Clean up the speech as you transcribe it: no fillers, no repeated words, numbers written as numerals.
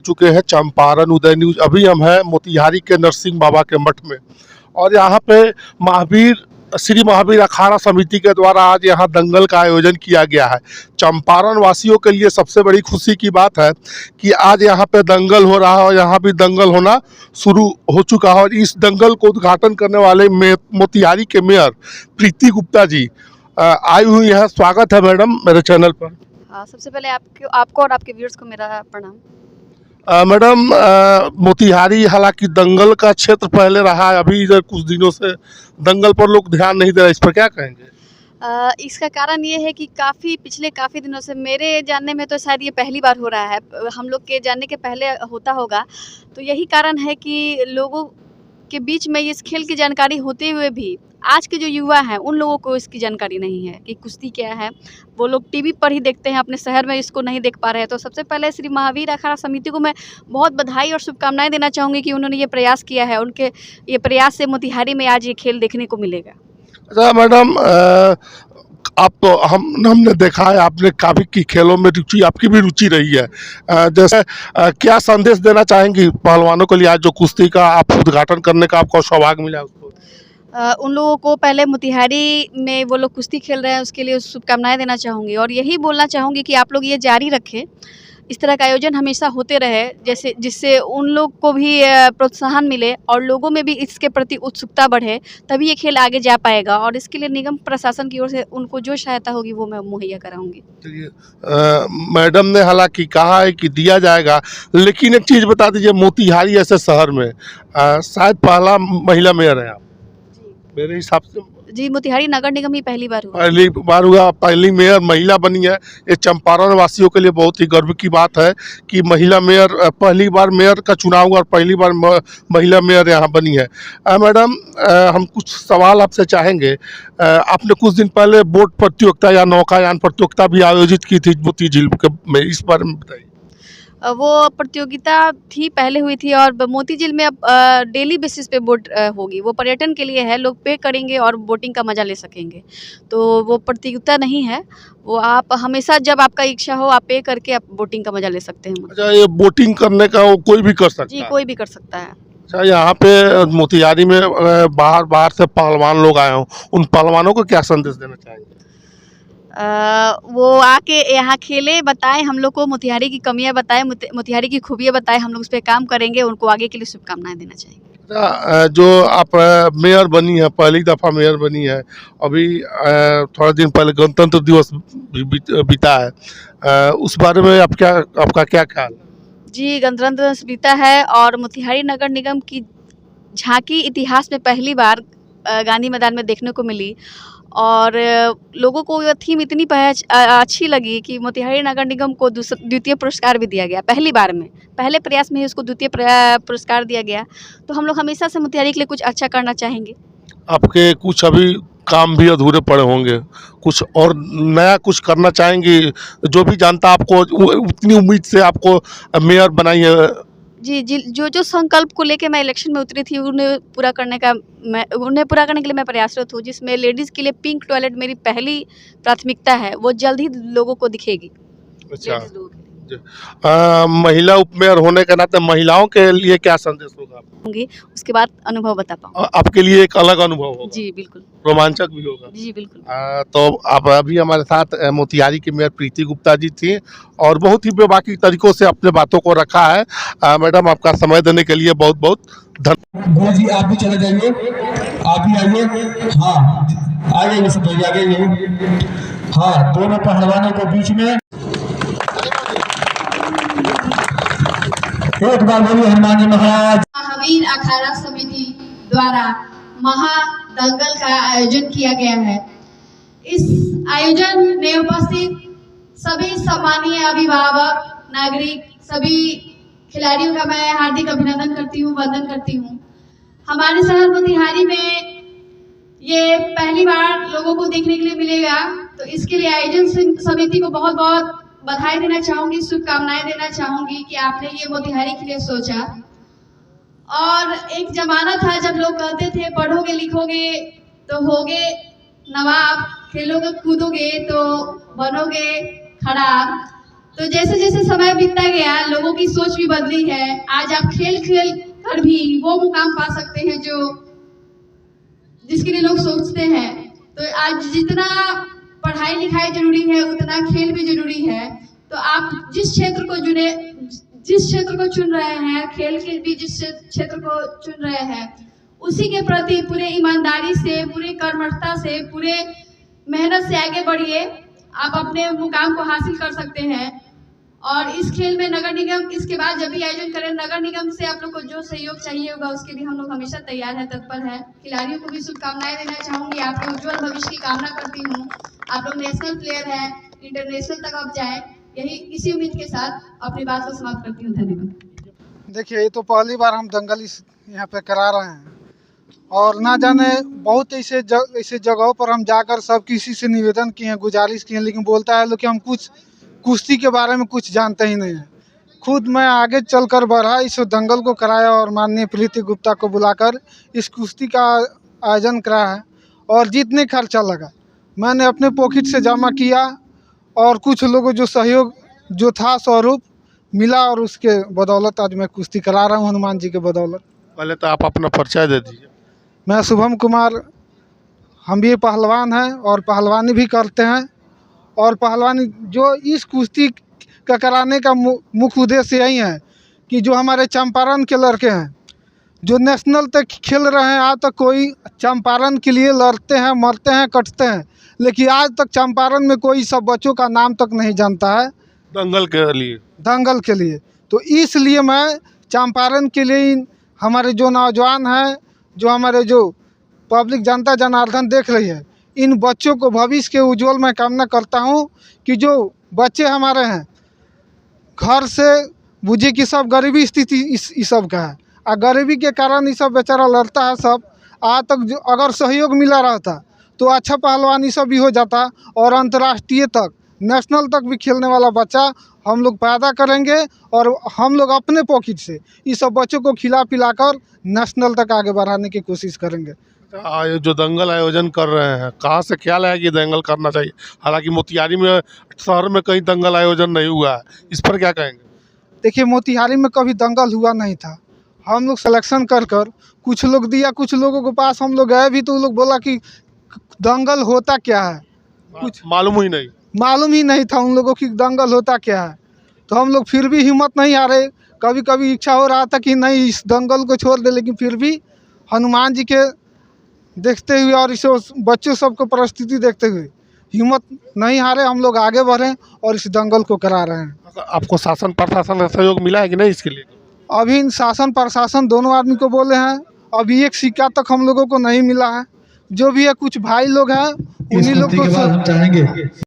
चुके हैं चंपारण उदय न्यूज। अभी हम हैं मोतिहारी के नरसिंह बाबा के मठ में और यहाँ पे श्री महावीर अखाड़ा समिति के द्वारा आज यहाँ दंगल का आयोजन किया गया है। चंपारण वासियों के लिए सबसे बड़ी खुशी की बात है कि आज यहाँ पे दंगल हो रहा है और यहाँ भी दंगल होना शुरू हो चुका है। और इस दंगल को उद्घाटन करने वाले मोतिहारी के मेयर प्रीति गुप्ता जी आई हुई है। स्वागत है मैडम मेरे चैनल पर। सबसे पहले आपको और आपके व्यूअर्स को मेरा प्रणाम। मैडम, मोतिहारी हालांकि दंगल का क्षेत्र पहले रहा है, अभी इधर कुछ दिनों से दंगल पर लोग ध्यान नहीं दे रहे, इस पर क्या कहेंगे? इसका कारण ये है कि पिछले काफ़ी दिनों से, मेरे जानने में तो शायद ये पहली बार हो रहा है, हम लोग के जानने के पहले होता होगा। तो यही कारण है कि लोगों के बीच में इस खेल की जानकारी होते हुए भी आज के जो युवा हैं उन लोगों को इसकी जानकारी नहीं है कि कुश्ती क्या है। वो लोग टीवी पर ही देखते हैं, अपने शहर में इसको नहीं देख पा रहे हैं। तो सबसे पहले श्री महावीर अखाड़ा समिति को मैं बहुत बधाई और शुभकामनाएं देना चाहूँगी कि उन्होंने ये प्रयास किया है। उनके ये प्रयास से मोतिहारी में आज ये खेल देखने को मिलेगा। अच्छा मैडम, आप तो हमने देखा है आपने काफ़ी की खेलों में रुचि, आपकी भी रुचि रही है। जैसे क्या संदेश देना चाहेंगी पहलवानों के लिए आज जो कुश्ती का आप उद्घाटन करने का आपको सौभाग्य मिला उसको? उन लोगों को पहले मोतिहारी में वो लोग कुश्ती खेल रहे हैं उसके लिए शुभकामनाएं देना चाहूँगी और यही बोलना चाहूँगी कि आप लोग ये जारी रखें, इस तरह का आयोजन हमेशा होते रहे, जैसे जिससे उन लोग को भी प्रोत्साहन मिले और लोगों में भी इसके प्रति उत्सुकता बढ़े, तभी ये खेल आगे जा पाएगा। और इसके लिए निगम प्रशासन की ओर से उनको जो सहायता होगी वो मैं मुहैया कराऊंगी। मैडम ने हालांकि कहा है कि दिया जाएगा, लेकिन एक चीज़ बता दीजिए, मोतिहारी ऐसे शहर में शायद पहला महिला मेयर है आप, मेरे हिसाब से। जी, मोतिहारी नगर निगम ही पहली बार हुआ, पहली मेयर महिला बनी है। ये चंपारण वासियों के लिए बहुत ही गर्व की बात है कि महिला मेयर, पहली बार मेयर का चुनाव हुआ और पहली बार महिला मेयर यहाँ बनी है। मैडम, हम कुछ सवाल आपसे चाहेंगे। आपने कुछ दिन पहले बोट प्रतियोगिता या नौकायान प्रतियोगिता भी आयोजित की थी मोती झील में, इस बारे में बताइए। वो प्रतियोगिता थी, पहले हुई थी और मोती झील में अब डेली बेसिस पे बोट होगी। वो पर्यटन के लिए है, लोग पे करेंगे और बोटिंग का मज़ा ले सकेंगे। तो वो प्रतियोगिता नहीं है, वो आप हमेशा जब आपका इच्छा हो आप पे करके आप बोटिंग का मज़ा ले सकते हैं। अच्छा, ये बोटिंग करने का वो कोई भी कर सकता है? जी, कोई भी कर सकता है। अच्छा, यहाँ पे मोतिहारी में बाहर से पहलवान लोग आए हों, उन पहलवानों को क्या संदेश देना चाहेंगे? वो आके यहाँ खेले, बताएं हम लोग को, मोतिहारी की कमियां बताएं, मोतिहारी की खूबियां बताएं, हम लोग उस पर काम करेंगे। उनको आगे के लिए शुभकामनाएं देना चाहेंगे। जो आप मेयर बनी है, पहली दफ़ा मेयर बनी है, अभी थोड़ा दिन पहले गणतंत्र दिवस बीता है, उस बारे में आपका क्या ख्याल? जी, गणतंत्र दिवस बीता है और मोतिहारी नगर निगम की झांकी इतिहास में पहली बार गांधी मैदान में देखने को मिली और लोगों को यह थीम इतनी अच्छी लगी कि मोतिहारी नगर निगम को द्वितीय पुरस्कार भी दिया गया। पहली बार में, पहले प्रयास में ही उसको द्वितीय पुरस्कार दिया गया। तो हम लोग हमेशा से मोतिहारी के लिए कुछ अच्छा करना चाहेंगे। आपके कुछ अभी काम भी अधूरे पड़े होंगे, कुछ और नया कुछ करना चाहेंगी? जो भी जानता आपको उतनी उम्मीद से आपको मेयर बनाई है। जी, जो संकल्प को लेके मैं इलेक्शन में उतरी थी उन्हें पूरा करने के लिए मैं प्रयासरत हूँ, जिसमें लेडीज़ के लिए पिंक टॉयलेट मेरी पहली प्राथमिकता है। वो जल्द ही लोगों को दिखेगी। अच्छा, महिला उपमेयर होने के नाते महिलाओं के लिए क्या संदेश होगा? उसके बाद अनुभव बता पाऊँ। आपके लिए एक अलग अनुभव होगा। जी बिल्कुल, रोमांचक भी होगा। जी बिल्कुल। तो आप अभी हमारे साथ मोतिहारी की मेयर प्रीति गुप्ता जी थी और बहुत ही बेबाकी तरीकों से अपने बातों को रखा है। मैडम, आपका समय देने के लिए बहुत बहुत धन्यवाद। जी, आप भी चले जाइए, आप भी आइए। हाँ, आ जाइए सब आगे। हाँ, दोनों पहलवानों के बीच में एक बार बोलिए हनुमान जी महाराज। महावीर अखाड़ा समिति द्वारा महादंगल का आयोजन किया गया है। इस आयोजन में उपस्थित सभी सम्मानीय अभिभावक, नागरिक, सभी खिलाड़ियों का मैं हार्दिक अभिनंदन करती हूँ, वंदन करती हूँ। हमारे शहर मोतिहारी में ये पहली बार लोगों को देखने के लिए मिलेगा, तो इसके लिए आयोजन समिति को बहुत बहुत बधाई देना चाहूँगी, शुभकामनाएं देना चाहूँगी कि आपने ये मोतिहारी के लिए सोचा। और एक ज़माना था जब लोग कहते थे पढ़ोगे लिखोगे तो होगे नवाब, खेलोगे कूदोगे तो बनोगे खराब। तो जैसे जैसे समय बीतता गया लोगों की सोच भी बदली है। आज आप खेल खेल कर भी वो मुकाम पा सकते हैं जो जिसके लिए लोग सोचते हैं। तो आज जितना पढ़ाई लिखाई जरूरी है उतना खेल भी जरूरी है। तो आप जिस क्षेत्र को चुन रहे हैं, खेल के भी जिस क्षेत्र को चुन रहे हैं, उसी के प्रति पूरे ईमानदारी से, पूरे कर्मठता से, पूरे मेहनत से आगे बढ़िए। आप अपने मुकाम को हासिल कर सकते हैं। और इस खेल में नगर निगम इसके बाद जब भी आयोजन करें, नगर निगम से आप लोग को जो सहयोग चाहिए होगा उसके लिए हम लोग हमेशा तैयार हैं, तत्पर हैं। खिलाड़ियों को भी शुभकामनाएं देना चाहूँगी। आपके उज्जवल भविष्य की कामना करती हूँ। आप लोग नेशनल प्लेयर हैं, इंटरनेशनल तक आप जाएं, यही इसी उम्मीद के साथ अपनी बात को समाप्त करती हूँ। धन्यवाद। देखिए, ये तो पहली बार हम दंगल इस यहाँ पे करा रहे हैं और ना जाने बहुत ऐसे जगहों पर हम जाकर सब किसी से निवेदन किए हैं, गुजारिश किए हैं, लेकिन बोलता है लोग कि हम कुछ कुश्ती के बारे में कुछ जानते ही नहीं है। खुद मैं आगे चलकर बढ़ा, इस दंगल को कराया और माननीय प्रीति गुप्ता को बुलाकर इस कुश्ती का आयोजन कराया है। और जितने खर्चा लगा मैंने अपने पॉकेट से जमा किया और कुछ लोगों जो सहयोग जो था स्वरूप मिला और उसके बदौलत आज मैं कुश्ती करा रहा हूँ, हनुमान जी के बदौलत। पहले तो आप अपना परिचय दे दीजिए। मैं शुभम कुमार, हम भी पहलवान हैं और पहलवानी भी करते हैं। और पहलवानी जो इस कुश्ती का कराने का मुख्य उद्देश्य यही है कि जो हमारे चंपारण के लड़के हैं जो नेशनल तक खेल रहे हैं, आज तक कोई चंपारण के लिए लड़ते हैं, मरते हैं, कटते हैं, लेकिन आज तक चंपारण में कोई सब बच्चों का नाम तक नहीं जानता है दंगल के लिए। तो इसलिए मैं चंपारण के लिए हमारे जो नौजवान हैं, जो हमारे जो पब्लिक जनता जनार्दन देख रही है, इन बच्चों को भविष्य के उज्जवल मैं कामना करता हूं कि जो बच्चे हमारे हैं घर से बुझे कि सब गरीबी स्थिति इस सब का है और गरीबी के कारण ये सब बेचारा लड़ता है। सब आज तक जो अगर सहयोग मिला रहता तो अच्छा पहलवानी सब भी हो जाता और अंतर्राष्ट्रीय तक, नेशनल तक भी खेलने वाला बच्चा हम लोग पैदा करेंगे और हम लोग अपने पॉकेट से इस सब बच्चों को खिला पिलाकर नेशनल तक आगे बढ़ाने की कोशिश करेंगे। जो दंगल आयोजन कर रहे हैं, कहाँ से ख्याल है कि दंगल करना चाहिए? हालांकि मोतिहारी में शहर में कहीं दंगल आयोजन नहीं हुआ है, इस पर क्या कहेंगे? देखिए, मोतिहारी में कभी दंगल हुआ नहीं था। हम लोग सिलेक्शन कर कुछ लोग दिया, कुछ लोगों के पास हम लोग गए भी तो लोग बोला कि दंगल होता क्या है, कुछ मालूम ही नहीं था उन लोगों की दंगल होता क्या है। तो हम लोग फिर भी हिम्मत नहीं हारे। कभी कभी इच्छा हो रहा था कि नहीं इस दंगल को छोड़ दे, लेकिन फिर भी हनुमान जी के देखते हुए और इस बच्चों सबको परिस्थिति देखते हुए हिम्मत नहीं हारे, हम लोग आगे बढ़े और इस दंगल को करा रहे हैं। आपको शासन प्रशासन का सहयोग मिला है कि नहीं इसके लिए? अभी शासन प्रशासन दोनों आदमी को बोले हैं, अभी एक सिक्का तक हम लोगों को नहीं मिला है। जो भी है कुछ भाई लोग हैं उन्हीं लोग को